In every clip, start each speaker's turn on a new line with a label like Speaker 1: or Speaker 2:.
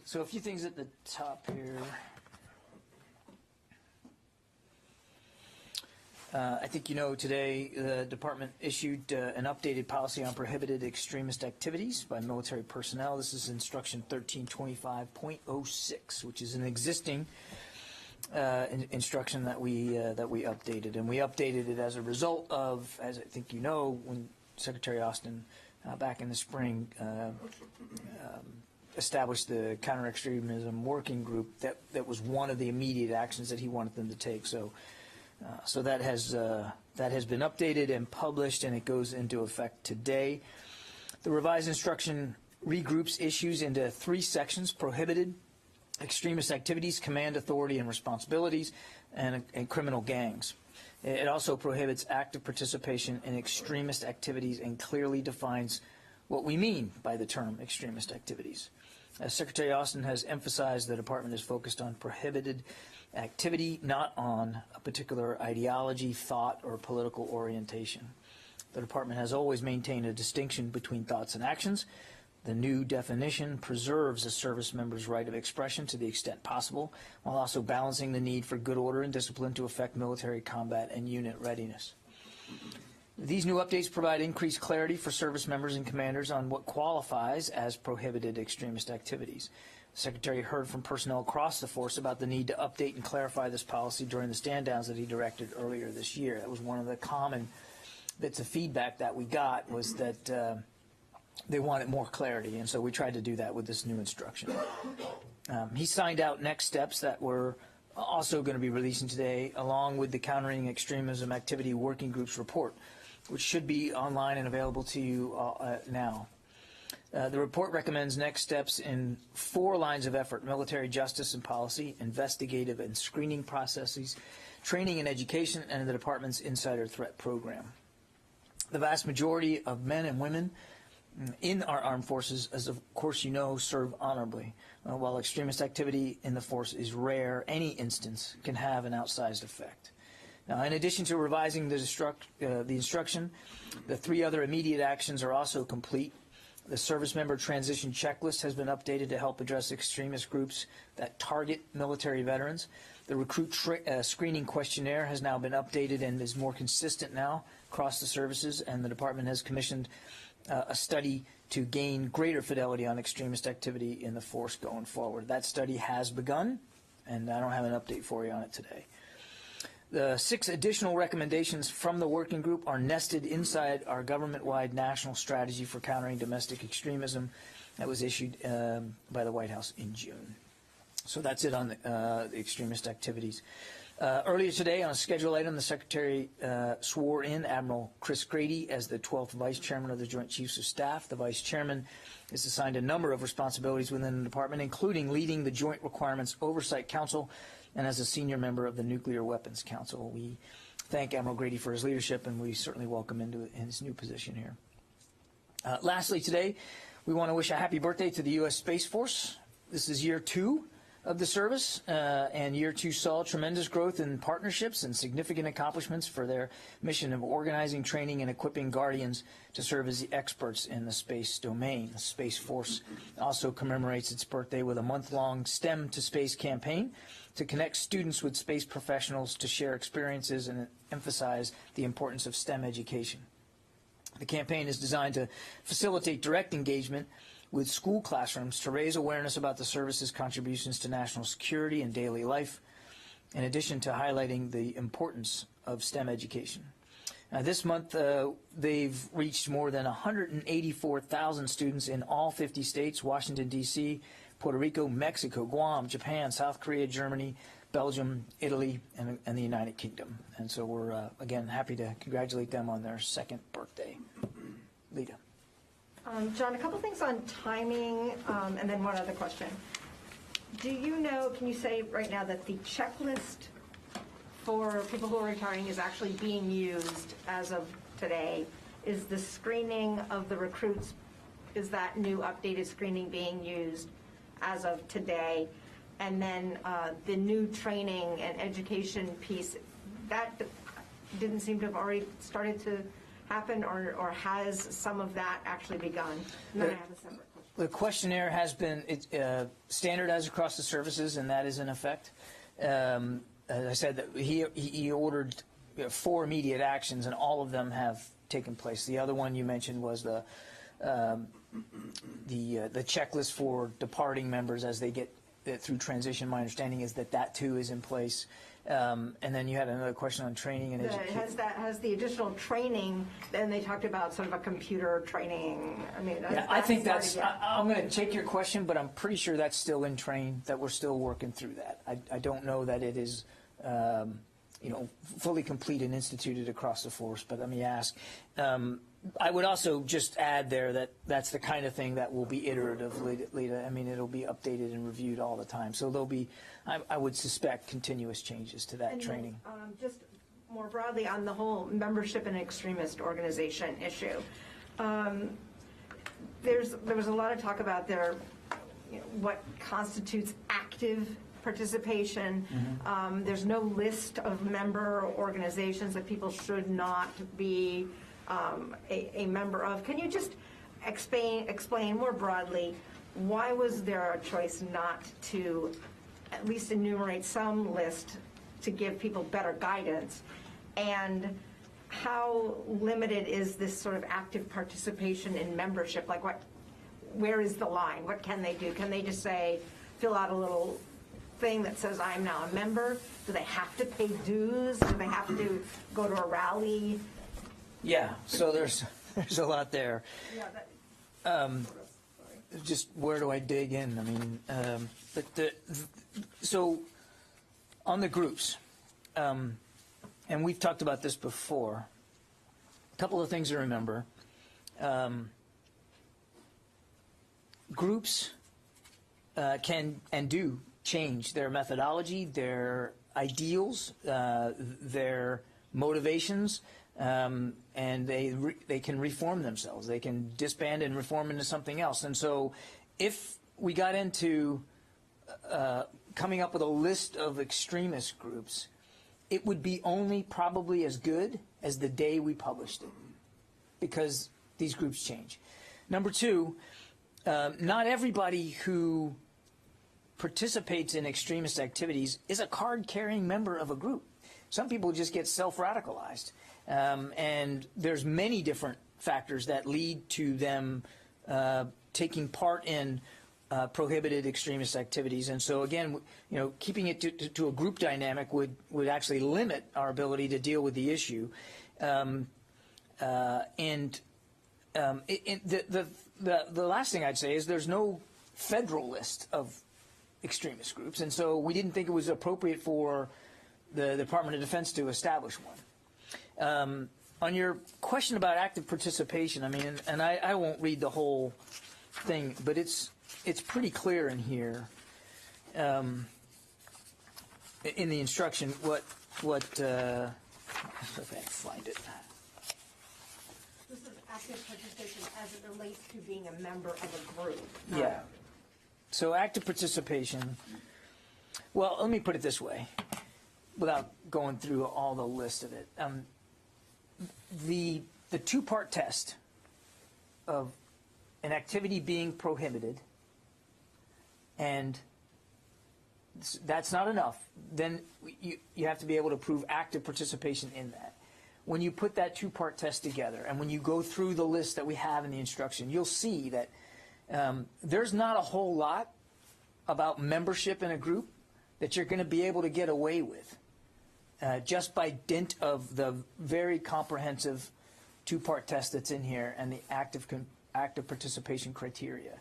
Speaker 1: So a few things at the top here. I think you know today the department issued an updated policy on prohibited extremist activities by military personnel. This is instruction 1325.06, which is an existing instruction that we updated, and we updated it as a result of, as I think you know, when Secretary Austin back in the spring established the counter-extremism working group. That was one of the immediate actions that he wanted them to take. So that has been updated and published, and it goes into effect today. The revised instruction regroups issues into 3 sections: prohibited extremist activities, command authority and responsibilities, and criminal gangs. It also prohibits active participation in extremist activities and clearly defines what we mean by the term extremist activities. As Secretary Austin has emphasized, the department is focused on prohibited activity, not on a particular ideology, thought, or political orientation. The department has always maintained a distinction between thoughts and actions. The new definition preserves a service member's right of expression to the extent possible, while also balancing the need for good order and discipline to affect military combat and unit readiness. These new updates provide increased clarity for service members and commanders on what qualifies as prohibited extremist activities. The Secretary heard from personnel across the force about the need to update and clarify this policy during the stand-downs that he directed earlier this year. That was one of the common bits of feedback that we got, was that they wanted more clarity, and so we tried to do that with this new instruction. He signed out next steps that we're also going to be releasing today, along with the Countering Extremism Activity Working Group's report, which should be online and available to you now. The report recommends next steps in 4 lines of effort: military justice and policy, investigative and screening processes, training and education, and the department's insider threat program. The vast majority of men and women in our armed forces, as of course you know, serve honorably. While extremist activity in the force is rare, any instance can have an outsized effect. Now, in addition to revising the instruction, the 3 other immediate actions are also complete. The service member transition checklist has been updated to help address extremist groups that target military veterans. The recruit screening questionnaire has now been updated and is more consistent now across the services, and the department has commissioned a study to gain greater fidelity on extremist activity in the force going forward. That study has begun, and I don't have an update for you on it today. The 6 additional recommendations from the working group are nested inside our government-wide national strategy for countering domestic extremism that was issued by the White House in June. So that's it on the extremist activities. Earlier today, on a scheduled item, the Secretary swore in Admiral Chris Grady as the 12th Vice Chairman of the Joint Chiefs of Staff. The Vice Chairman is assigned a number of responsibilities within the department, including leading the Joint Requirements Oversight Council and as a senior member of the Nuclear Weapons Council. We thank Admiral Grady for his leadership, and we certainly welcome him into his new position here. Lastly, today, we want to wish a happy birthday to the U.S. Space Force. This is year 2 of the service, and year 2 saw tremendous growth in partnerships and significant accomplishments for their mission of organizing, training, and equipping Guardians to serve as the experts in the space domain. The Space Force also commemorates its birthday with a month-long STEM to Space campaign to connect students with space professionals to share experiences and emphasize the importance of STEM education. The campaign is designed to facilitate direct engagement with school classrooms to raise awareness about the service's contributions to national security and daily life, in addition to highlighting the importance of STEM education. This month, they've reached more than 184,000 students in all 50 states, Washington, D.C., Puerto Rico, Mexico, Guam, Japan, South Korea, Germany, Belgium, Italy, and the United Kingdom. And so we're, again, happy to congratulate them on their 2nd birthday. Lita.
Speaker 2: John, a couple things on timing, and then one other question. Do you know, can you say right now that the checklist for people who are retiring is actually being used as of today? Is the screening of the recruits, is that new updated screening being used as of today? And then the new training and education piece, that didn't seem to have already started to happen, or has some of that actually begun? And then I have a separate question.
Speaker 1: The questionnaire has been standardized across the services, and that is in effect. As I said, that he ordered 4 immediate actions, and all of them have taken place. The other one you mentioned was the checklist for departing members as they get through transition. My understanding is that too is in place. And then you had another question on training and education.
Speaker 2: Has the additional training, then they talked about sort of a computer training, I mean.
Speaker 1: Yeah, I think that's, I'm going to take your question, but I'm pretty sure that's still in train, that we're still working through that. I don't know that it is, fully complete and instituted across the force, but let me ask. I would also just add there that that's the kind of thing that will be iterative, Lita. I mean, it'll be updated and reviewed all the time. So there'll be, I would suspect, continuous changes to that training.
Speaker 2: Then, just more broadly on the whole membership in an extremist organization issue, there was a lot of talk about what constitutes active participation. Mm-hmm. There's no list of member organizations that people should not be a member of. Can you just explain more broadly, why was there a choice not to at least enumerate some list to give people better guidance? And how limited is this sort of active participation in membership? Like where is the line? What can they do? Can they just say, fill out a little thing that says I'm now a member? Do they have to pay dues? Do they have to go to a rally?
Speaker 1: Yeah, so there's a lot there.
Speaker 2: Yeah,
Speaker 1: just where do I dig in? I mean, so on the groups, and we've talked about this before. A couple of things to remember. Groups can and do change their methodology, their ideals, their motivations. And they can reform themselves. They can disband and reform into something else. And so if we got into coming up with a list of extremist groups, it would be only probably as good as the day we published it, because these groups change. Number two, not everybody who participates in extremist activities is a card-carrying member of a group. Some people just get self-radicalized. And there's many different factors that lead to them taking part in prohibited extremist activities. And so again, keeping it to a group dynamic would actually limit our ability to deal with the issue. The last thing I'd say is there's no federal list of extremist groups, and so we didn't think it was appropriate for the Department of Defense to establish one. On your question about active participation, I mean, and I won't read the whole thing, but it's pretty clear in here, in the instruction, what if I can find it.
Speaker 2: This is active participation as it relates to being a member of a group.
Speaker 1: Yeah. So active participation, well, let me put it this way, without going through all the list of it. The two-part test of an activity being prohibited, and that's not enough, then you have to be able to prove active participation in that. When you put that two-part test together, and when you go through the list that we have in the instruction, you'll see that there's not a whole lot about membership in a group that you're going to be able to get away with. Just by dint of the very comprehensive two-part test that's in here and the active participation criteria.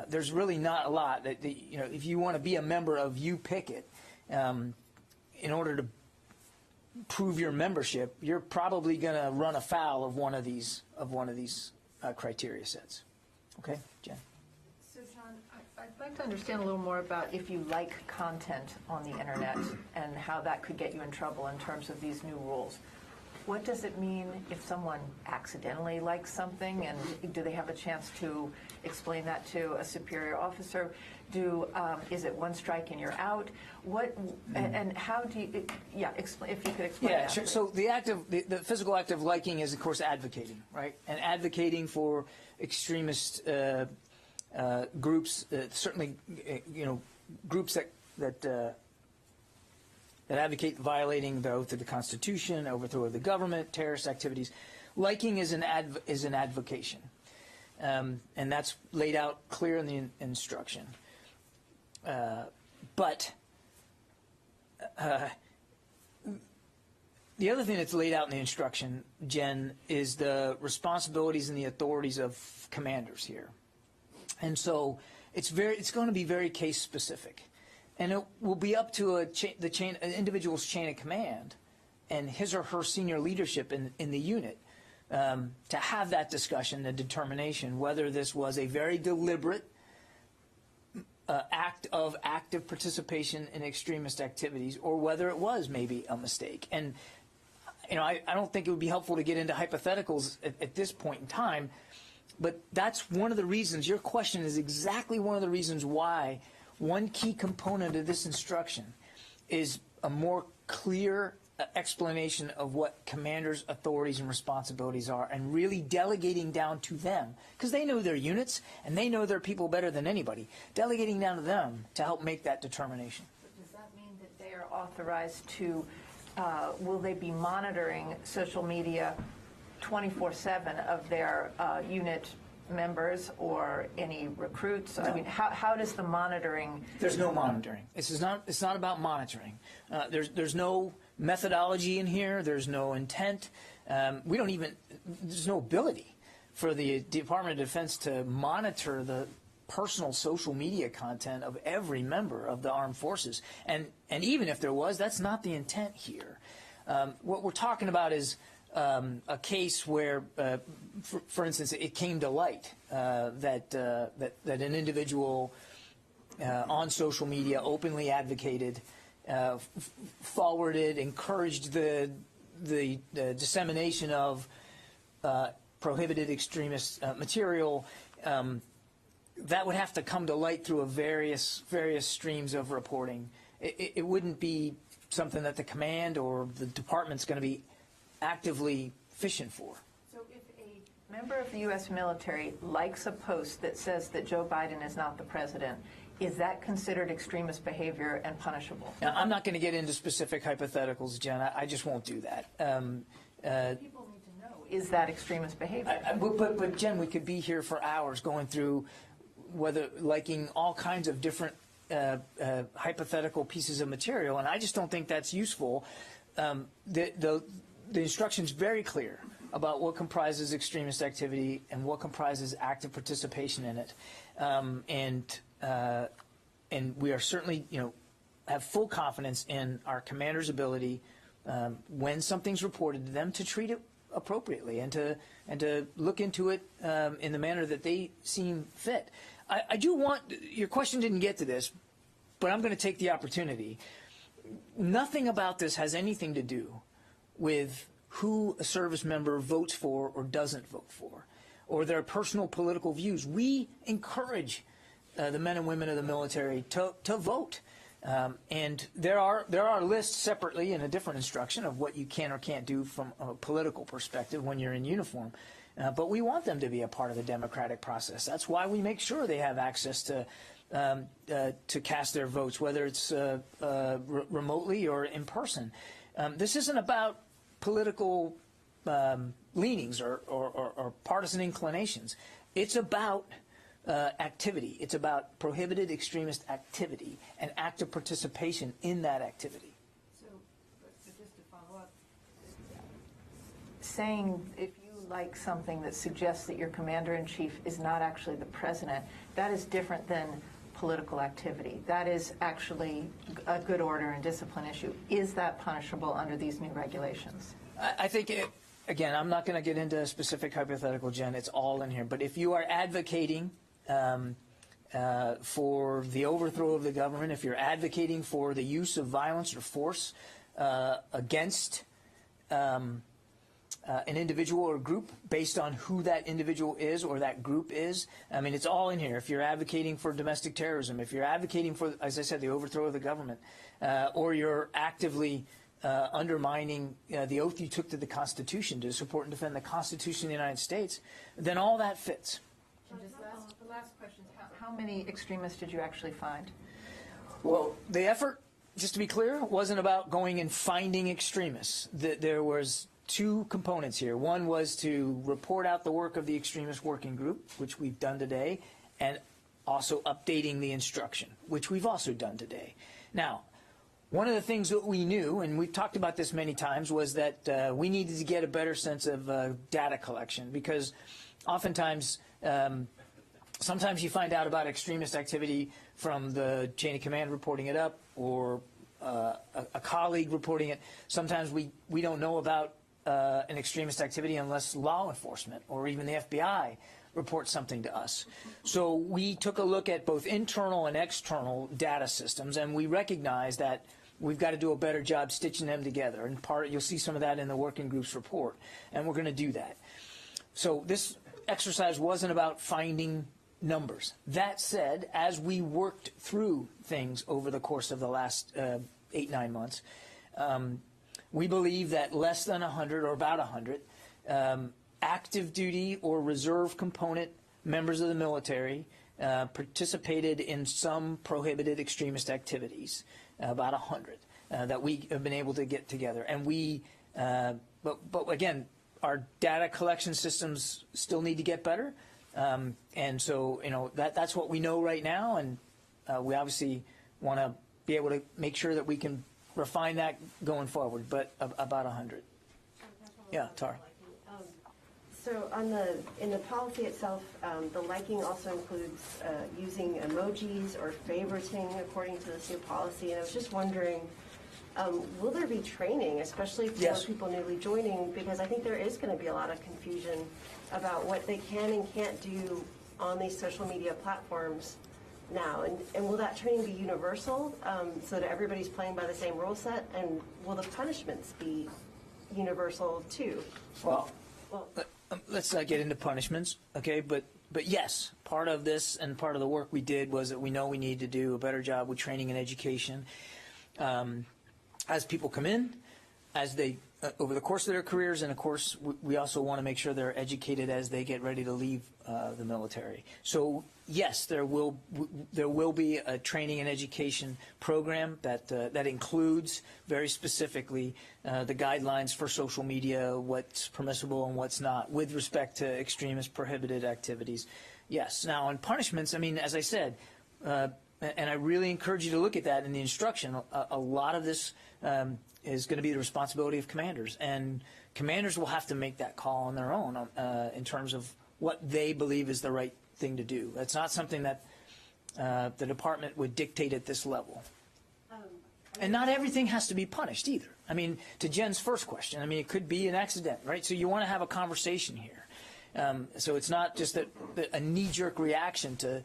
Speaker 1: There's really not a lot. If you want to be a member of You Pick It, in order to prove your membership, you're probably going to run afoul of one of these criteria sets. Okay, Jen?
Speaker 3: So, John, I'd like to understand a little more about if you like content on the internet and how that could get you in trouble in terms of these new rules. What does it mean if someone accidentally likes something, and do they have a chance to explain that to a superior officer? Is it one strike and you're out? And how do you? Explain, if you could explain.
Speaker 1: Yeah,
Speaker 3: that,
Speaker 1: sure.
Speaker 3: please.
Speaker 1: So the physical act of liking is, of course, advocating, right? And advocating for extremist groups, certainly, groups that advocate violating the oath of the Constitution, overthrow of the government, terrorist activities. Liking is an advocation, and that's laid out clear in the instruction. But the other thing that's laid out in the instruction, Jen, is the responsibilities and the authorities of commanders here. And so it's going to be very case specific, and it will be up to an individual's chain of command and his or her senior leadership in the unit to have that discussion, the determination whether this was a very deliberate act of active participation in extremist activities, or whether it was maybe a mistake. And I don't think it would be helpful to get into hypotheticals at this point in time, but that's one of the reasons. Your question is exactly one of the reasons why one key component of this instruction is a more clear explanation of what commanders' authorities and responsibilities are, and really delegating down to them, because they know their units and they know their people better than anybody, delegating down to them to help make that determination.
Speaker 3: Does that mean that they are authorized to, will they be monitoring social media 24/7 of their unit members or any recruits?
Speaker 1: No.
Speaker 3: I mean, how does the monitoring?
Speaker 1: There's no monitoring. It's not about monitoring. There's no methodology in here. There's no intent. There's no ability for the Department of Defense to monitor the personal social media content of every member of the armed forces. And even if there was, that's not the intent here. What we're talking about is a case where, for instance, it came to light that an individual on social media openly advocated, forwarded, encouraged the dissemination of prohibited extremist material. That would have to come to light through various streams of reporting. It wouldn't be something that the command or the department's going to be actively fishing for.
Speaker 3: So if a member of the U.S. military likes a post that says that Joe Biden is not the president, is that considered extremist behavior and punishable?
Speaker 1: Now, I'm not going to get into specific hypotheticals, Jen. I just won't do that.
Speaker 3: People need to know, is that extremist behavior?
Speaker 1: But Jen, we could be here for hours going through whether liking all kinds of different hypothetical pieces of material, and I just don't think that's useful. The instruction's very clear about what comprises extremist activity and what comprises active participation in it, and we are certainly, have full confidence in our commander's ability when something's reported to them to treat it appropriately and to look into it in the manner that they seem fit. I do want, your question didn't get to this, but I'm going to take the opportunity. Nothing about this has anything to do with who a service member votes for or doesn't vote for, or their personal political views. We encourage the men and women of the military to vote. And there are lists separately in a different instruction of what you can or can't do from a political perspective when you're in uniform. But we want them to be a part of the democratic process. That's why we make sure they have access to cast their votes, whether it's remotely or in person. This isn't about political leanings or partisan inclinations. It's about activity. It's about prohibited extremist activity and active participation in that activity.
Speaker 3: So, just to follow up, saying if you like something that suggests that your commander-in-chief is not actually the president, that is different than political activity. That is actually a good order and discipline issue. Is that punishable under these new regulations?
Speaker 1: I think, again, I'm not going to get into a specific hypothetical, Jen. It's all in here. But if you are advocating for the overthrow of the government, if you're advocating for the use of violence or force against an individual or group based on who that individual is or that group is, I mean, it's all in here. If you're advocating for domestic terrorism, if you're advocating for, as I said, the overthrow of the government, or you're actively undermining the oath you took to the Constitution to support and defend the Constitution of the United States, then all that fits.
Speaker 3: The last question is how many extremists did you actually find?
Speaker 1: Well, the effort, just to be clear, wasn't about going and finding extremists. There was two components here. One was to report out the work of the extremist working group, which we've done today, and also updating the instruction, which we've also done today. Now, one of the things that we knew, and we've talked about this many times, was that we needed to get a better sense of data collection, because oftentimes, sometimes you find out about extremist activity from the chain of command reporting it up, or a colleague reporting it. Sometimes we don't know about an extremist activity unless law enforcement or even the FBI reports something to us. So we took a look at both internal and external data systems, and we recognized that we've got to do a better job stitching them together. And you'll see some of that in the working group's report, and we're going to do that. So this exercise wasn't about finding numbers. That said, as we worked through things over the course of the last 8-9 months, we believe that less than 100, or about 100, active duty or reserve component members of the military participated in some prohibited extremist activities, about 100 that we have been able to get together. And we, but again, our data collection systems still need to get better. And so, that's what we know right now, and we obviously want to be able to make sure that we can refine that going forward, but about 100. Yeah, Tara.
Speaker 4: So in the policy itself, the liking also includes using emojis or favoriting according to this new policy. And I was just wondering, will there be training, especially for
Speaker 1: Yes.
Speaker 4: people newly joining? Because I think there is going to be a lot of confusion about what they can and can't do on these social media platforms now. And will that training be universal so that everybody's playing by the same rule set? And will the punishments be universal too?
Speaker 1: Well, let's not get into punishments, okay? But yes, part of this and part of the work we did was that we know we need to do a better job with training and education. As people come in, as they over the course of their careers, and of course we also want to make sure they're educated as they get ready to leave the military. So yes, there will be a training and education program that includes very specifically the guidelines for social media, what's permissible and what's not, with respect to extremist prohibited activities. Yes. Now on punishments, I mean, as I said, and I really encourage you to look at that in the instruction. A lot of this is going to be the responsibility of commanders, and commanders will have to make that call on their own in terms of what they believe is the right thing to do. That's not something that the department would dictate at this level. And not everything has to be punished either. I mean, to Jen's first question, I mean, it could be an accident, right? So you want to have a conversation here. So it's not just a knee-jerk reaction to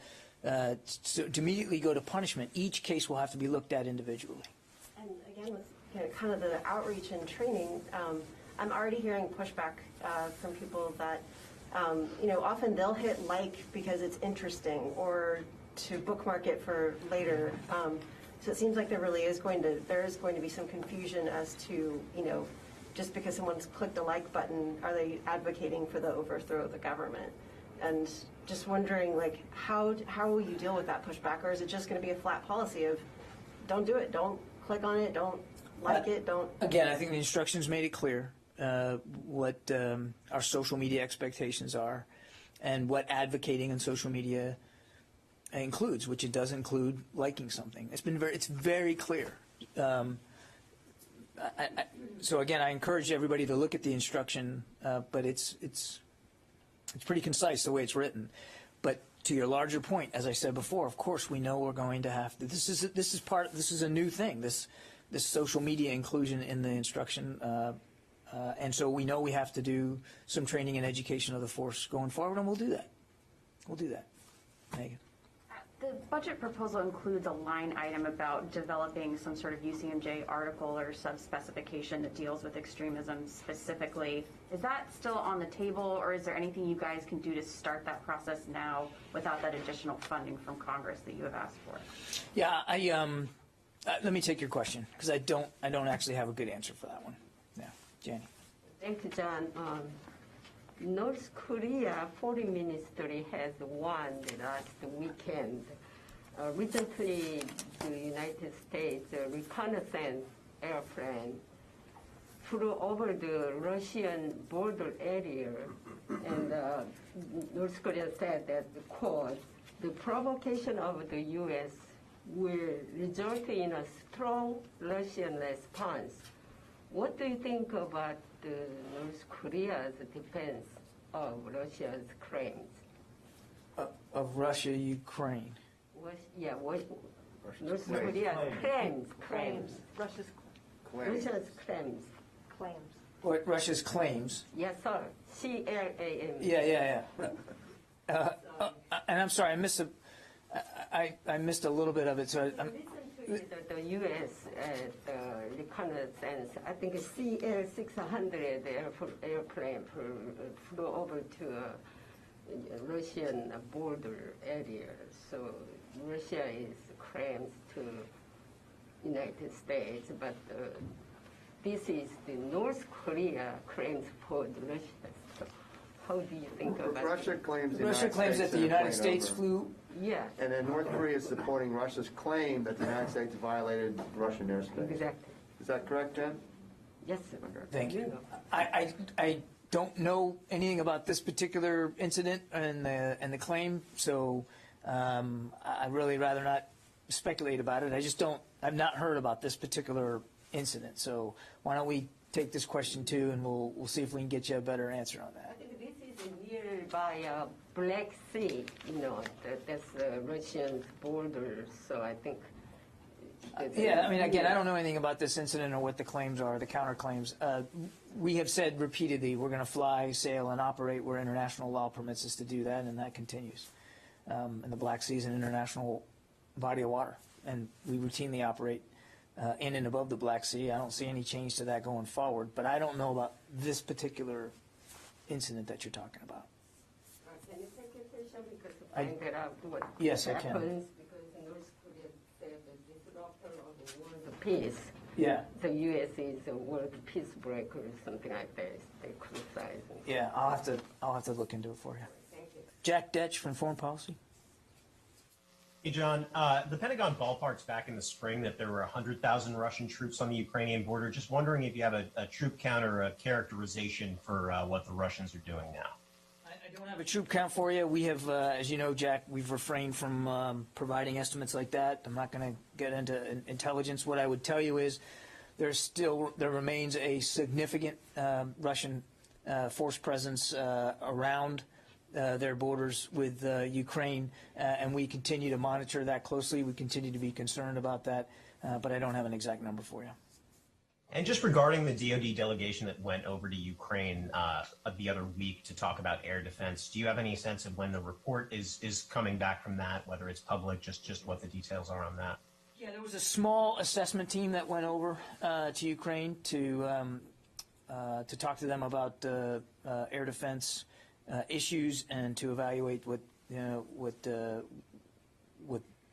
Speaker 1: immediately go to punishment. Each case will have to be looked at individually.
Speaker 4: And again, with kind of the outreach and training, I'm already hearing pushback from people that, often they'll hit like because it's interesting or to bookmark it for later. So it seems like there is going to be some confusion as to, just because someone's clicked a like button, are they advocating for the overthrow of the government? And just wondering, like, how will you deal with that pushback, or is it just going to be a flat policy of don't do it, don't click on it, don't like it, don't?
Speaker 1: Again, I think the instructions made it clear what our social media expectations are and what advocating on social media includes, which it does include liking something. It's very clear. So again, I encourage everybody to look at the instruction, but it's pretty concise the way it's written. But to your larger point, as I said before, of course we know we're going to have to. This is a new thing. This social media inclusion in the instruction, and so we know we have to do some training and education of the force going forward, and we'll do that. We'll do that. Megan.
Speaker 5: The budget proposal includes a line item about developing some sort of UCMJ article or sub-specification that deals with extremism specifically. Is that still on the table, or is there anything you guys can do to start that process now without that additional funding from Congress that you have asked for?
Speaker 1: Yeah, let me take your question, because I don't actually have a good answer for that one. Yeah, Jenny.
Speaker 6: Thank you, John. North Korea foreign ministry has won the last weekend. Recently, the United States reconnaissance airplane flew over the Russian border area, and North Korea said that, quote, the provocation of the U.S. will result in a strong Russian response. What do you think about North Korea's defense of Russia's claims?
Speaker 1: Of Russia, Ukraine.
Speaker 6: North Korea claims.
Speaker 2: Russia's
Speaker 6: Russia's claims.
Speaker 2: claims.
Speaker 1: What Russia's claims.
Speaker 6: Yes, sir. CLAM.
Speaker 1: Yeah. And I'm sorry, I missed a little bit of it. So
Speaker 6: Recently, the U.S. reconnaissance, I think CL-600 airplane flew over to Russian border area. So Russia claims to United States, but this is the North Korea claims for the Russia. So how do you think about
Speaker 7: Russia
Speaker 6: it?
Speaker 7: claims the
Speaker 1: Russia
Speaker 7: United
Speaker 1: claims
Speaker 7: States
Speaker 1: that the
Speaker 7: sent a
Speaker 1: United
Speaker 7: plane
Speaker 1: States
Speaker 7: over.
Speaker 1: flew.
Speaker 6: Yeah,
Speaker 7: And then North Korea is supporting Russia's claim that the United States violated Russian airspace.
Speaker 6: exactly.
Speaker 7: Is that correct, Jen?
Speaker 6: Yes, sir.
Speaker 1: Thank you. I don't know anything about this particular incident and the claim, so I'd really rather not speculate about it. I've not heard about this particular incident, so why don't we take this question too, and we'll see if we can get you a better answer on
Speaker 6: I
Speaker 1: that.
Speaker 6: think this is nearby Black Sea, that's Russian border, so I think.
Speaker 1: Yeah, I mean, again, I don't know anything about this incident or what the claims are, the counterclaims. We have said repeatedly we're going to fly, sail, and operate where international law permits us to do that, and that continues. And the Black Sea is an international body of water, and we routinely operate in and above the Black Sea. I don't see any change to that going forward, but I don't know about this particular incident that you're talking about.
Speaker 6: Can you take a picture because find out what
Speaker 1: Yes, I can.
Speaker 6: happens? Because North Korea said the disruptor of the world peace.
Speaker 1: Yeah,
Speaker 6: The U.S. is a world peace breaker or something like that. They criticize.
Speaker 1: yeah, I'll have to look into it for you.
Speaker 6: Thank you.
Speaker 1: Jack Detch from Foreign Policy.
Speaker 8: Hey, John. The Pentagon ballparks back in the spring that there were 100,000 Russian troops on the Ukrainian border. Just wondering if you have a troop count or a characterization for what the Russians are doing now.
Speaker 1: I don't have a troop count for you. We have, as you know, Jack, we've refrained from providing estimates like that. I'm not going to get into intelligence. What I would tell you is there remains a significant Russian force presence around their borders with Ukraine, and we continue to monitor that closely. We continue to be concerned about that, but I don't have an exact number for you.
Speaker 8: And just regarding the DoD delegation that went over to Ukraine the other week to talk about air defense, do you have any sense of when the report is coming back from that, whether it's public, just what the details are on that?
Speaker 1: Yeah, there was a small assessment team that went over to Ukraine to talk to them about air defense issues and to evaluate what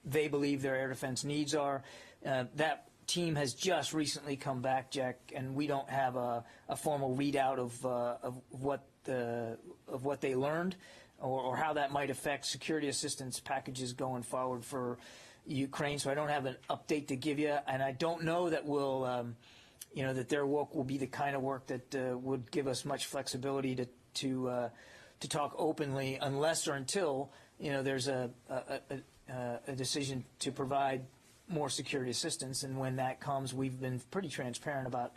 Speaker 1: they believe their air defense needs are. That team has just recently come back, Jack, and we don't have a formal readout of what they learned or how that might affect security assistance packages going forward for Ukraine. So I don't have an update to give you, and I don't know that that their work will be the kind of work that would give us much flexibility to talk openly unless or until there's a decision to provide more security assistance, and when that comes, we've been pretty transparent about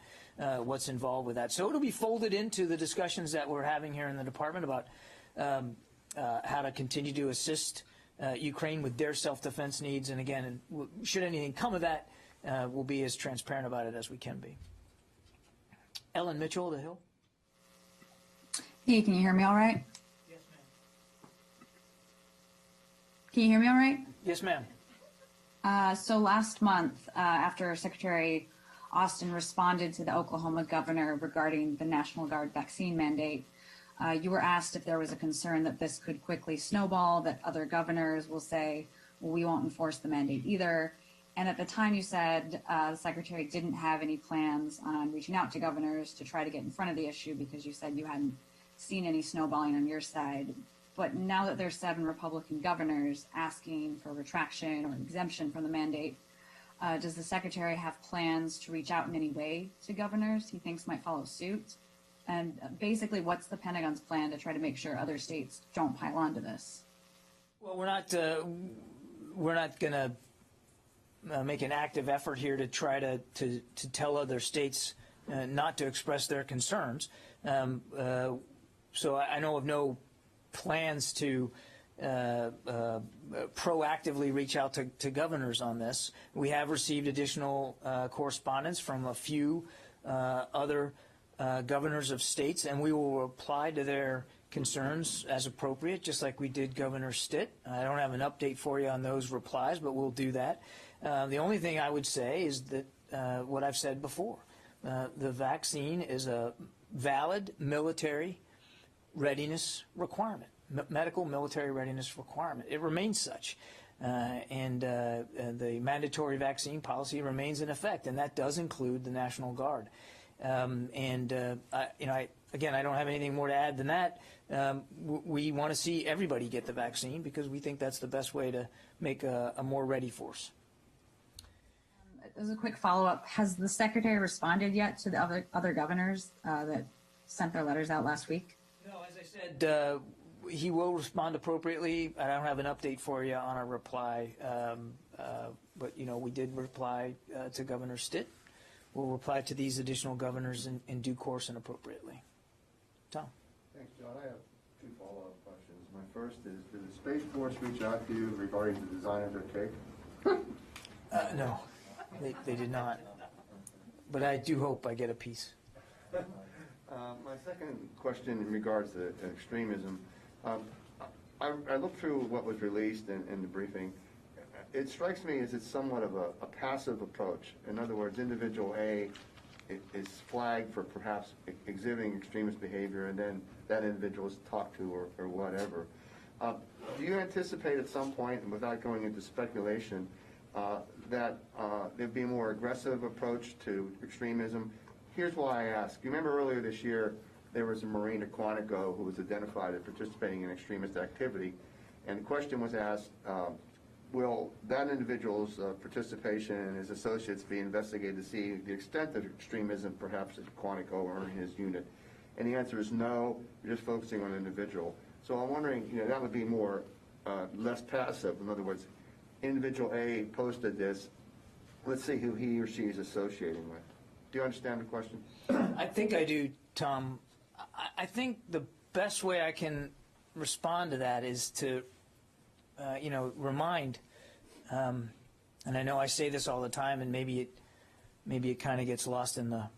Speaker 1: what's involved with that. So it'll be folded into the discussions that we're having here in the department about how to continue to assist Ukraine with their self-defense needs. And again, should anything come of that, we'll be as transparent about it as we can be. Ellen Mitchell, The Hill.
Speaker 9: Hey, can you hear me all right?
Speaker 1: Yes, ma'am.
Speaker 9: Can you hear me all right?
Speaker 1: Yes, ma'am.
Speaker 9: So last month, after Secretary Austin responded to the Oklahoma governor regarding the National Guard vaccine mandate, you were asked if there was a concern that this could quickly snowball, that other governors will say, well, we won't enforce the mandate either. And at the time you said the Secretary didn't have any plans on reaching out to governors to try to get in front of the issue because you said you hadn't seen any snowballing on your side. But now that there's 7 Republican governors asking for retraction or exemption from the mandate, does the Secretary have plans to reach out in any way to governors he thinks might follow suit? And basically, what's the Pentagon's plan to try to make sure other states don't pile onto this?
Speaker 1: Well, we're not going to make an active effort here to try to tell other states not to express their concerns. So I know of no plans to proactively reach out to governors on this. We have received additional correspondence from a few other governors of states, and we will reply to their concerns as appropriate, just like we did Governor Stitt. I don't have an update for you on those replies, but we'll do that. The only thing I would say is that what I've said before, the vaccine is a valid military readiness requirement, medical military readiness requirement. It remains such. And the mandatory vaccine policy remains in effect, and that does include the National Guard. Again, I don't have anything more to add than that. We want to see everybody get the vaccine because we think that's the best way to make a more ready force.
Speaker 9: As a quick follow-up, has the Secretary responded yet to the other governors that sent their letters out last week?
Speaker 1: No, as I said, he will respond appropriately. I don't have an update for you on a reply, but we did reply to Governor Stitt. We'll reply to these additional governors in due course and appropriately. Tom.
Speaker 7: Thanks, John. I have 2 follow-up questions. My first is, did the Space Force reach out to you regarding the design of their cake?
Speaker 1: No, they did not. But I do hope I get a piece.
Speaker 7: My second question in regards to extremism, I looked through what was released in the briefing. It strikes me as it's somewhat of a passive approach. In other words, individual A is flagged for perhaps exhibiting extremist behavior, and then that individual is talked to or whatever. Do you anticipate at some point, and without going into speculation, that there'd be a more aggressive approach to extremism? Here's why I ask. You remember earlier this year, there was a Marine at Quantico who was identified as participating in extremist activity, and the question was asked, will that individual's participation and his associates be investigated to see the extent of extremism perhaps at Quantico or in his unit? And the answer is no, you're just focusing on an individual. So I'm wondering, that would be more, less passive. In other words, individual A posted this, let's see who he or she is associating with. Do you understand the question?
Speaker 1: I think I do, Tom. I think the best way I can respond to that is to remind, and I know I say this all the time, and maybe it kind of gets lost in the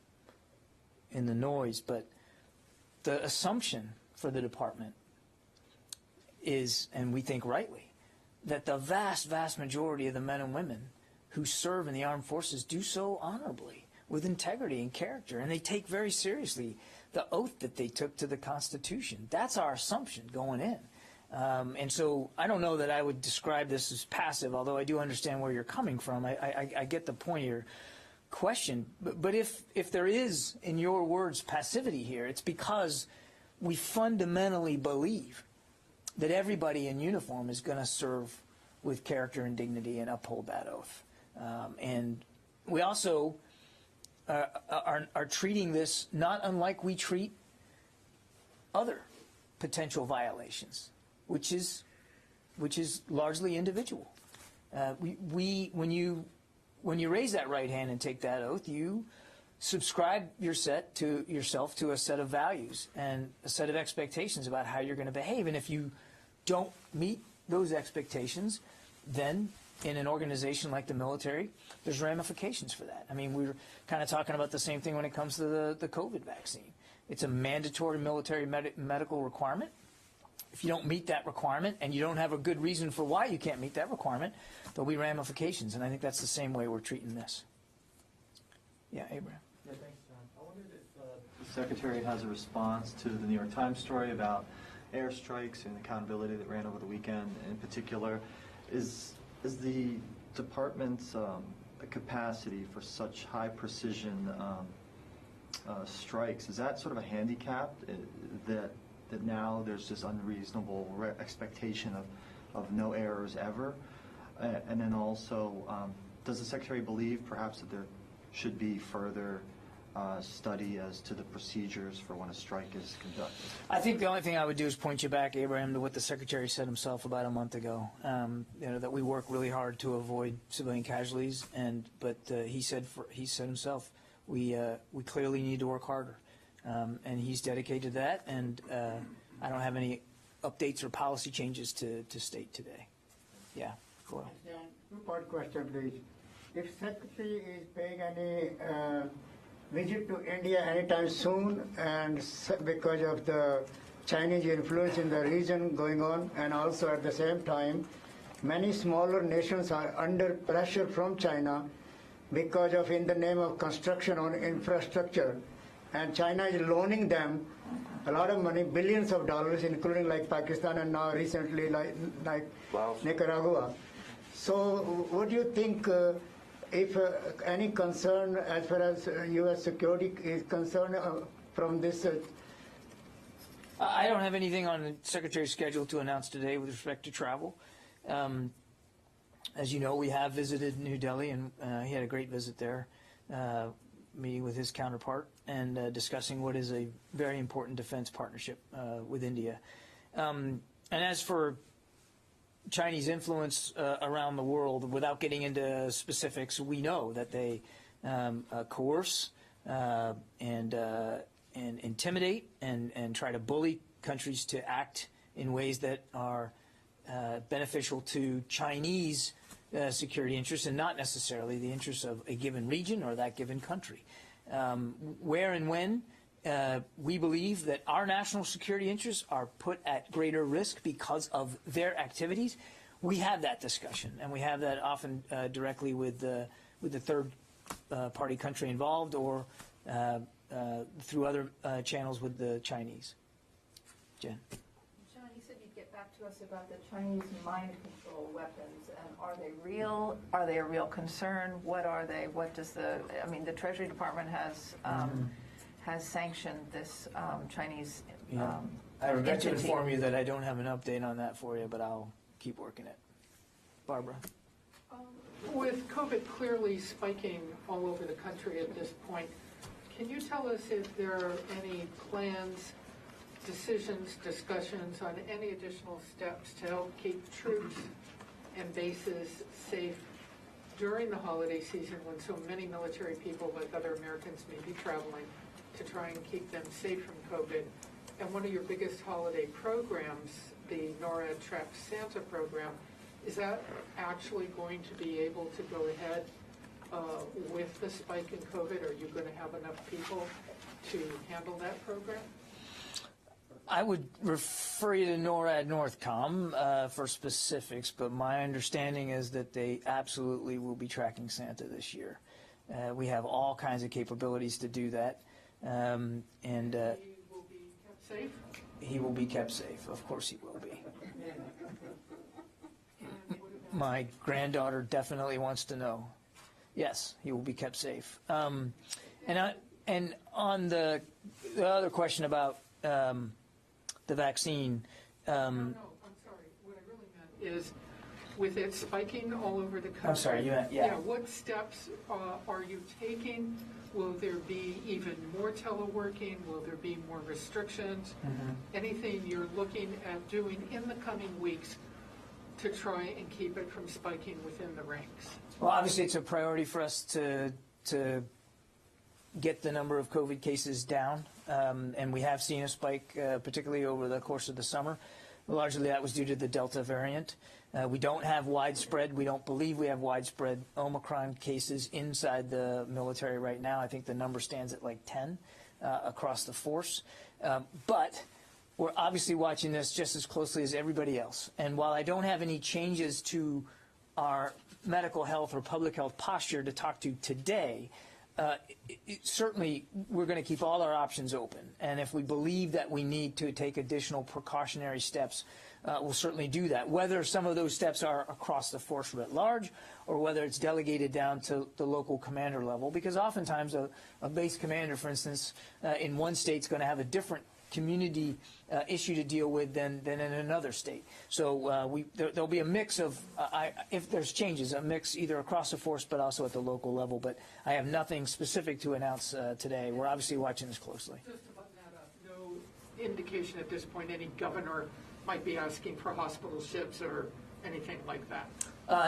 Speaker 1: noise, but the assumption for the department is, and we think rightly, that the vast majority of the men and women who serve in the armed forces do so honorably, with integrity and character, and they take very seriously the oath that they took to the Constitution. That's our assumption going in. And so I don't know that I would describe this as passive, although I do understand where you're coming from. I get the point of your question. But if there is, in your words, passivity here, it's because we fundamentally believe that everybody in uniform is going to serve with character and dignity and uphold that oath. And we also are treating this not unlike we treat other potential violations, which is largely individual. When you raise that right hand and take that oath, you subscribe yourself to a set of values and a set of expectations about how you're going to behave. And if you don't meet those expectations, then in an organization like the military, there's ramifications for that. I mean, we're kind of talking about the same thing when it comes to the COVID vaccine. It's a mandatory military medical requirement. If you don't meet that requirement and you don't have a good reason for why you can't meet that requirement, there'll be ramifications. And I think that's the same way we're treating this. Yeah, Abraham.
Speaker 10: Yeah, thanks, John. I wondered if the Secretary has a response to the New York Times story about airstrikes and accountability that ran over the weekend in particular. Is the department's capacity for such high precision strikes, is that sort of a handicap that that now there's this unreasonable expectation of no errors ever? And then also, does the Secretary believe perhaps that there should be further study as to the procedures for when a strike is conducted?
Speaker 1: I think the only thing I would do is point you back, Abraham, to what the Secretary said himself about a month ago. That we work really hard to avoid civilian casualties, but he said himself, we clearly need to work harder, and he's dedicated to that. And I don't have any updates or policy changes to state today. Yeah, go ahead.
Speaker 11: Two-part question, please. If Secretary is paying any visit to India anytime soon, and because of the Chinese influence in the region going on, and also at the same time, many smaller nations are under pressure from China because of, in the name of construction on infrastructure, and China is loaning them a lot of money, billions of dollars, including like Pakistan and now recently like Nicaragua. So what do you think, if any concern as far as U.S. security is concerned from this?
Speaker 1: I don't have anything on the Secretary's schedule to announce today with respect to travel. As you know, we have visited New Delhi, and he had a great visit there, meeting with his counterpart and discussing what is a very important defense partnership with India. And as for Chinese influence around the world, without getting into specifics, we know that they coerce and intimidate and try to bully countries to act in ways that are beneficial to Chinese security interests and not necessarily the interests of a given region or that given country. Where and when we believe that our national security interests are put at greater risk because of their activities, we have that discussion, and we have that often directly with the third party country involved or through other channels with the Chinese. Jen.
Speaker 3: John, you said you'd get back to us about the Chinese mind control weapons, and are they real? Are they a real concern? What are they? What does the Treasury Department has sanctioned this Chinese
Speaker 1: I regret to
Speaker 3: entity.
Speaker 1: inform you that I don't have an update on that for you, but I'll keep working it. Barbara.
Speaker 12: With COVID clearly spiking all over the country at this point, can you tell us if there are any plans, decisions, discussions on any additional steps to help keep troops and bases safe during the holiday season when so many military people, like other Americans, may be traveling, to try and keep them safe from COVID? And one of your biggest holiday programs, the NORAD Trapped Santa program, is that actually going to be able to go ahead with the spike in COVID? Are you going to have enough people to handle that program?
Speaker 1: I would refer you to NORAD Northcom for specifics, but my understanding is that they absolutely will be tracking Santa this year. We have all kinds of capabilities to do that. And
Speaker 12: he will be kept safe?
Speaker 1: He will be kept safe. Of course he will be. My granddaughter definitely wants to know. Yes, he will be kept safe. And on the other question about the vaccine.
Speaker 12: No, I'm sorry. What I really meant is, with it spiking all over the country.
Speaker 1: I'm sorry, you meant, yeah.
Speaker 12: What steps are you taking? Will there be even more teleworking? Will there be more restrictions? Mm-hmm. Anything you're looking at doing in the coming weeks to try and keep it from spiking within the ranks?
Speaker 1: Well, obviously it's a priority for us to get the number of COVID cases down, and we have seen a spike, particularly over the course of the summer. Largely that was due to the Delta variant. We don't believe we have widespread Omicron cases inside the military right now. I think the number stands at like 10 across the force. But we're obviously watching this just as closely as everybody else. And while I don't have any changes to our medical health or public health posture to talk to today, certainly we're going to keep all our options open. And if we believe that we need to take additional precautionary steps, we'll certainly do that. Whether some of those steps are across the force at large or whether it's delegated down to the local commander level, because oftentimes a base commander, for instance, in one state is going to have a different community issue to deal with than in another state. So there'll be a mix of, if there's changes, a mix either across the force but also at the local level. But I have nothing specific to announce today. We're obviously watching this closely.
Speaker 12: Just to button that up, no indication at this point any governor might be asking for hospital ships or anything like that?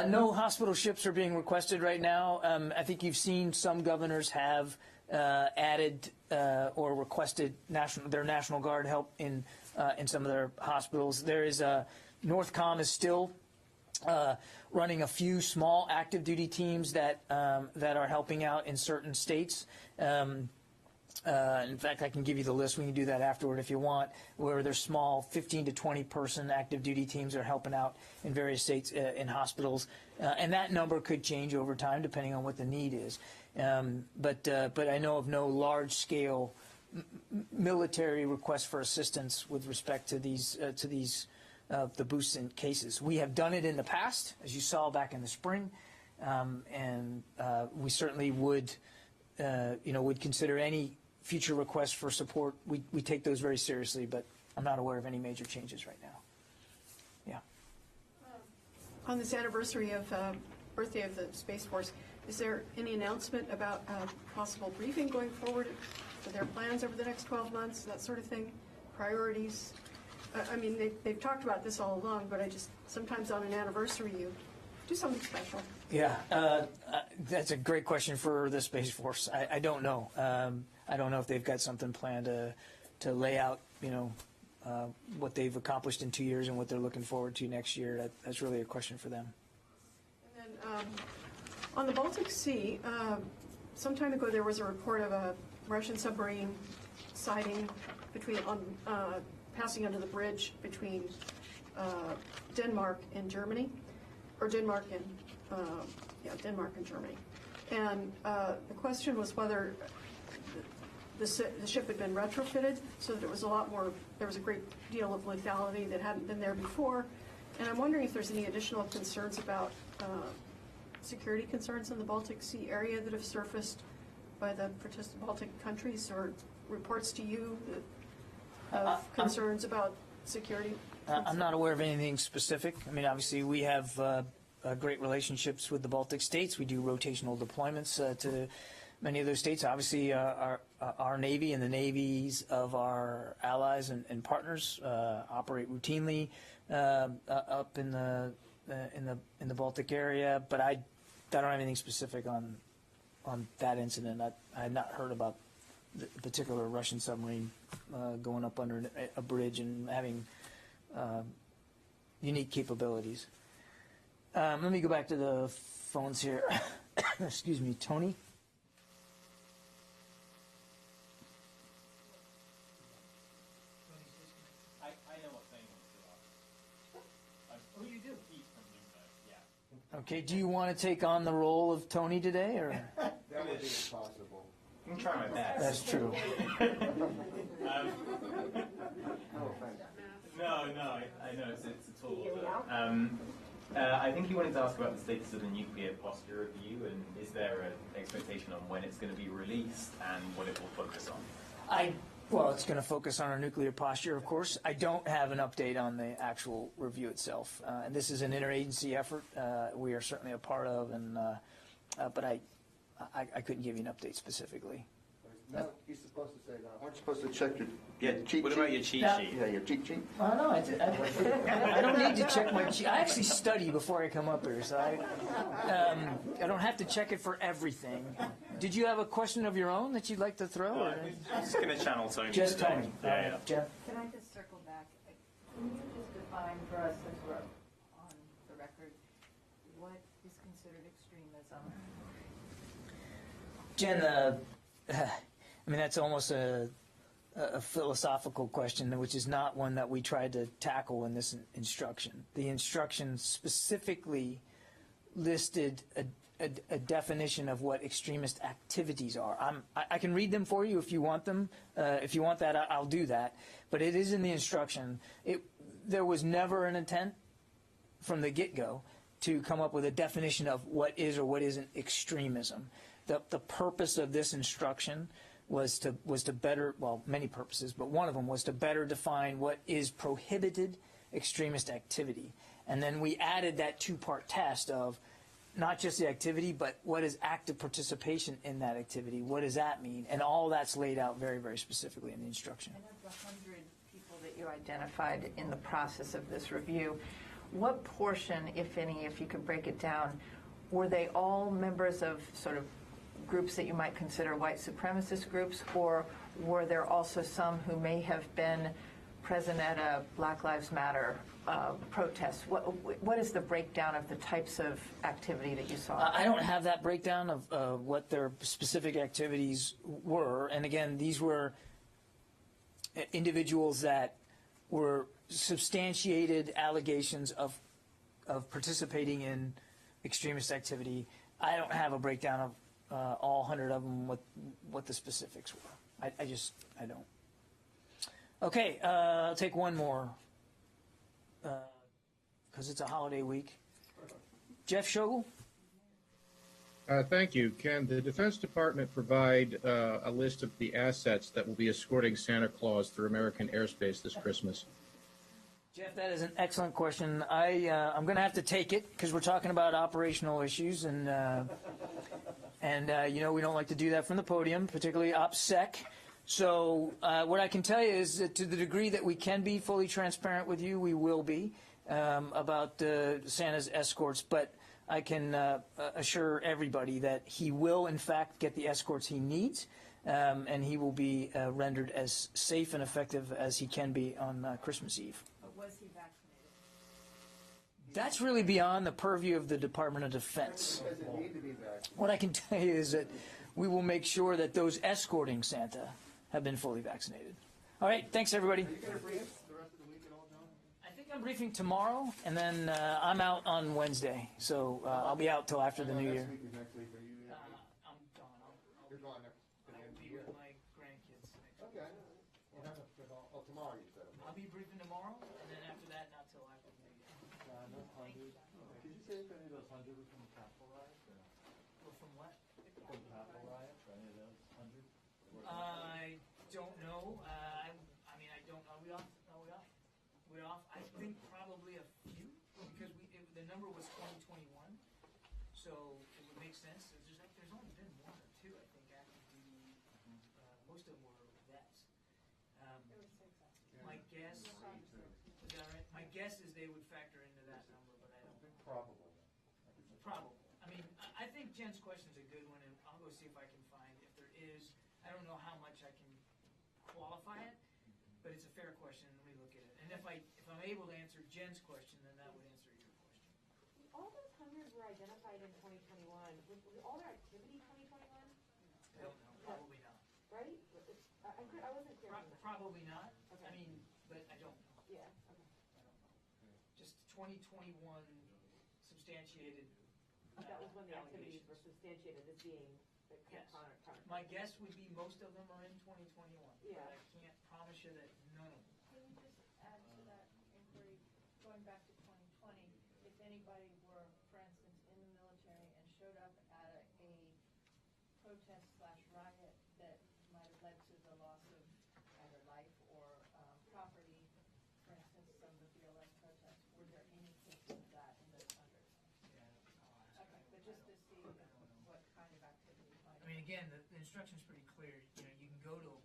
Speaker 1: No hospital ships are being requested right now. I think you've seen some governors have added or requested their National Guard help in some of their hospitals. There is NORTHCOM is still running a few small active duty teams that are helping out in certain states. In fact, I can give you the list. We can do that afterward if you want, where there's small 15 to 20 person active duty teams that are helping out in various states in hospitals. And that number could change over time depending on what the need is. But I know of no large scale military requests for assistance with respect to the boosts in cases. We have done it in the past, as you saw back in the spring, and we certainly would consider any future requests for support. We take those very seriously, but I'm not aware of any major changes right now. Yeah.
Speaker 13: On this anniversary of birthday of the Space Force, is there any announcement about possible briefing going forward for their plans over the next 12 months, that sort of thing, priorities? I mean, they've talked about this all along, but sometimes on an anniversary you do something special.
Speaker 1: Yeah, that's a great question for the Space Force. I don't know. I don't know if they've got something planned to lay out, what they've accomplished in 2 years and what they're looking forward to next year. That's really a question for them.
Speaker 13: And then on the Baltic Sea, some time ago there was a report of a Russian submarine sighting passing under the bridge between Denmark and Germany, or Denmark and Germany. And the question was whether the ship had been retrofitted so that it was there was a great deal of lethality that hadn't been there before. And I'm wondering if there's any additional concerns about security concerns in the Baltic Sea area that have surfaced by the Baltic countries, or reports to you of concerns about security.
Speaker 1: I'm not aware of anything specific. I mean, obviously we have great relationships with the Baltic states. We do rotational deployments to many of those states. Obviously, our Navy and the navies of our allies and partners operate routinely up in the Baltic area. But I don't have anything specific on that incident. I had not heard about the particular Russian submarine going up under a bridge and having unique capabilities. Let me go back to the phones here. Excuse me, Tony.
Speaker 14: I know what thing wants to ask. Oh, you do? He's from Bloomberg, yeah.
Speaker 1: Okay, do you want to take on the role of Tony today, or?
Speaker 7: That would be impossible.
Speaker 14: I'm trying my best.
Speaker 1: That's true.
Speaker 14: No, I know it's a tall order. I think he wanted to ask about the status of the nuclear posture review, and is there an expectation on when it's going to be released and what it will focus on?
Speaker 1: Well, it's going to focus on our nuclear posture, of course. I don't have an update on the actual review itself. And this is an interagency effort we are certainly a part of, and but I couldn't give you an an update specifically.
Speaker 7: No, he's supposed to say that. Aren't you supposed to check your cheat sheet?
Speaker 14: What about your cheat sheet?
Speaker 7: Yeah, your cheat sheet.
Speaker 1: Oh, no, I don't need to check my cheat. I actually study before I come up here, so I don't have to check it for everything. Did you have a question of your own that you'd like to throw? Or?
Speaker 14: I'm just going to channel Tony.
Speaker 1: Just
Speaker 14: today.
Speaker 1: Tony.
Speaker 14: Yeah.
Speaker 1: Jeff?
Speaker 3: Can I just circle back? Can you just define for us, since we're on the record, what is considered extremism?
Speaker 1: Jen, I mean, that's almost a philosophical question, which is not one that we tried to tackle in this instruction. The instruction specifically listed a definition of what extremist activities are. I can read them for you if you want them. If you want that, I'll do that. But it is in the instruction. There was never an intent from the get-go to come up with a definition of what is or what isn't extremism. The purpose of this instruction was to better, well, many purposes, but one of them was to better define what is prohibited extremist activity. And then we added that two-part test of not just the activity, but what is active participation in that activity? What does that mean? And all that's laid out very, very specifically in the instruction.
Speaker 3: And of the 100 people that you identified in the process of this review, what portion, if any, if you could break it down, were they all members of sort of groups that you might consider white supremacist groups, or were there also some who may have been present at a Black Lives Matter protest? What is the breakdown of the types of activity that you saw?
Speaker 1: I don't have that breakdown of what their specific activities were. And again, these were individuals that were substantiated allegations of participating in extremist activity. I don't have a breakdown of all 100 of them, what the specifics were. I don't. Okay, I'll take one more because it's a holiday week. Jeff Shogel?
Speaker 15: Thank you. Can the Defense Department provide a list of the assets that will be escorting Santa Claus through American airspace this Christmas?
Speaker 1: Jeff, that is an excellent question. I'm going to have to take it because we're talking about operational issues, and you know we don't like to do that from the podium, particularly OPSEC. So what I can tell you is that to the degree that we can be fully transparent with you, we will be about Santa's escorts. But I can assure everybody that he will, in fact, get the escorts he needs, and he will be rendered as safe and effective as he can be on Christmas Eve.
Speaker 3: But was he vaccinated?
Speaker 1: That's really beyond the purview of the Department of Defense.
Speaker 7: Does it need to be vaccinated?
Speaker 1: What I can tell you is that we will make sure that those escorting Santa have been fully vaccinated. All right, thanks everybody.
Speaker 7: Are you going to brief the rest of the week at all, John?
Speaker 1: I think I'm briefing tomorrow, and then I'm out on Wednesday, so I'll be out till after the New Year.
Speaker 7: Next week is next week. Are you?
Speaker 1: I'm gone.
Speaker 7: You're gone next.
Speaker 1: I'll be with my grandkids next week.
Speaker 7: Okay. Well, have a, tomorrow you said.
Speaker 1: I'll be briefing tomorrow, and then after that, not till after the New Year.
Speaker 10: Did you say if any of those 100 were from the Capitol riots? Or not?
Speaker 1: Well, from what?
Speaker 10: From the Capitol riots? Or any of those 100?
Speaker 1: I don't know. I mean, I don't. Are we off? We're off. I think probably a few because the number was 2021, so it would make sense. There's only been one or two, I think, active duty. Most of them were vets. My guess. Is that right? My guess is they would factor into that number, but I don't think
Speaker 7: Probable.
Speaker 1: probable. I mean, I think Jen's question is a good one, and I'll go see if I can find if there is. I don't know how much I can qualify it, but it's a fair question. Let me look at it. And if I'm able to answer Jen's question, then that would answer your question.
Speaker 16: All those 100 were identified in 2021. Was all their activity 2021?
Speaker 1: I don't know. Probably not.
Speaker 16: Right? I wasn't clear on that.
Speaker 1: Probably not.
Speaker 16: Okay.
Speaker 1: I mean, but I don't know.
Speaker 16: Yeah, okay.
Speaker 1: I don't know. Just 2021 substantiated.
Speaker 16: That was when the activities
Speaker 1: allegations.
Speaker 16: were substantiated as being the
Speaker 1: Yes.
Speaker 16: counter.
Speaker 1: My guess would be most of them are in 2021.
Speaker 16: Yeah.
Speaker 1: But I can't promise you that none of them.
Speaker 17: Can you just add to that inquiry, going back to 2020, if anybody were, for instance, in the military and showed up at a protest/riot that might have led to the loss of either life or property, for instance, some of the BLS protests, were there any cases of that in those 100? Okay, but just to see what kind of activity might.
Speaker 1: I mean, again, the instruction's pretty clear. You know, you can go to a